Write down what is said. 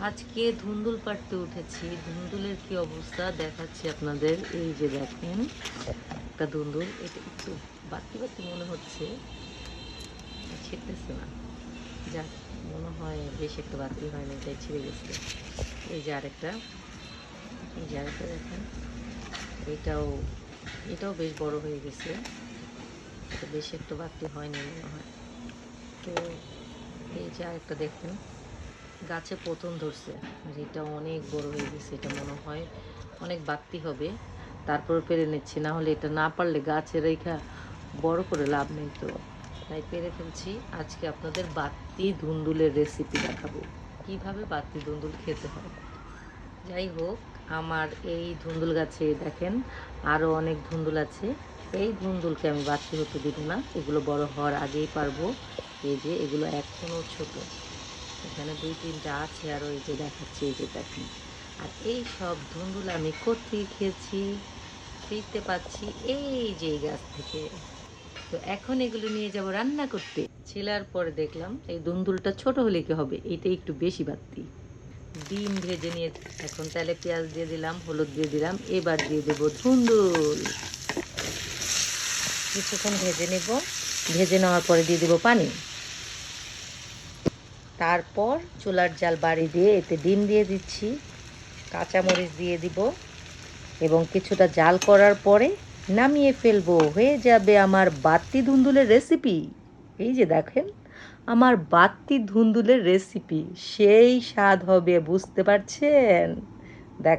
আজকে ধুন্দুল পাড়তে উঠেছি। ধুন্দুলের কি অবস্থা দেখাচ্ছি আপনাদের। এই যে দেখেন একটা ধুন্দুল, এটা একটু বাড়তি বাড়তি মনে হচ্ছে, ছিঁড়তেছে না। যাক, মনে হয় বেশ একটা বাড়তি হয়নি, তাই ছিঁড়ে গেছে। এই যে আরেকটা, এই যে আরেকটা দেখেন, এটাও এটাও বেশ বড় হয়ে গেছে। এটা বেশ একটা বাড়তি হয়নি মনে হয়। তো এই যে আরেকটা দেখেন, গাছে প্রথম ধরছে, আর এটা অনেক বড় হয়ে গেছে। এটা মনে হয় অনেক বাড়তি হবে, তারপর পেরে নিচ্ছি। না হলে এটা না পারলে গাছে রেখা বড় করে লাভ নেই, তো তাই পেরে ফেলছি। আজকে আপনাদের বাড়তি ধুন্দুলের রেসিপি দেখাবো, কিভাবে বাড়তি ধুন্দুল খেতে হয়। যাই হোক, আমার এই ধুন্দুল গাছে দেখেন আরও অনেক ধুন্দুল আছে। এই ধুন্দুলকে আমি বাড়তি হতে দিব না, এগুলো বড় হওয়ার আগেই পারবো। এই যে এগুলো এখনও ছোট, এখানে 2-3টা আছে, আরও এই যে দেখাচ্ছি, এই যে দেখেন। আর এই সব ধুন্দুল আমি কোত্থেকে খেয়েছি, ফ্রিতে পাচ্ছি এই যে এই গাছ থেকে। তো এখন এগুলো নিয়ে যাব রান্না করতে। ছেলার পরে দেখলাম এই ধুন্দুলটা ছোট হলে কি হবে, এটা একটু বেশি বাড়তি। ডিম ভেজে নিয়ে এখন তেলে পেঁয়াজ দিয়ে দিলাম, হলুদ দিয়ে দিলাম, এবার দিয়ে দেবো ধুন্দুল। কিছুক্ষণ ভেজে নেব, ভেজে নেওয়ার পরে দিয়ে দেবো পানি। তারপর চুলার জাল বাড়িয়ে দিয়ে এতে ডিম দিয়ে দিচ্ছি, কাঁচামরিচ দিয়ে দিব, এবং কিছুটা জাল করার পরে নামিয়ে ফেলবো। হয়ে যাবে আমার বাড়তি ধুন্দুলের রেসিপি। এই যে দেখেন আমার বাড়তি ধুন্দুলের রেসিপি, সেই স্বাদ হবে, বুঝতে পারছেন?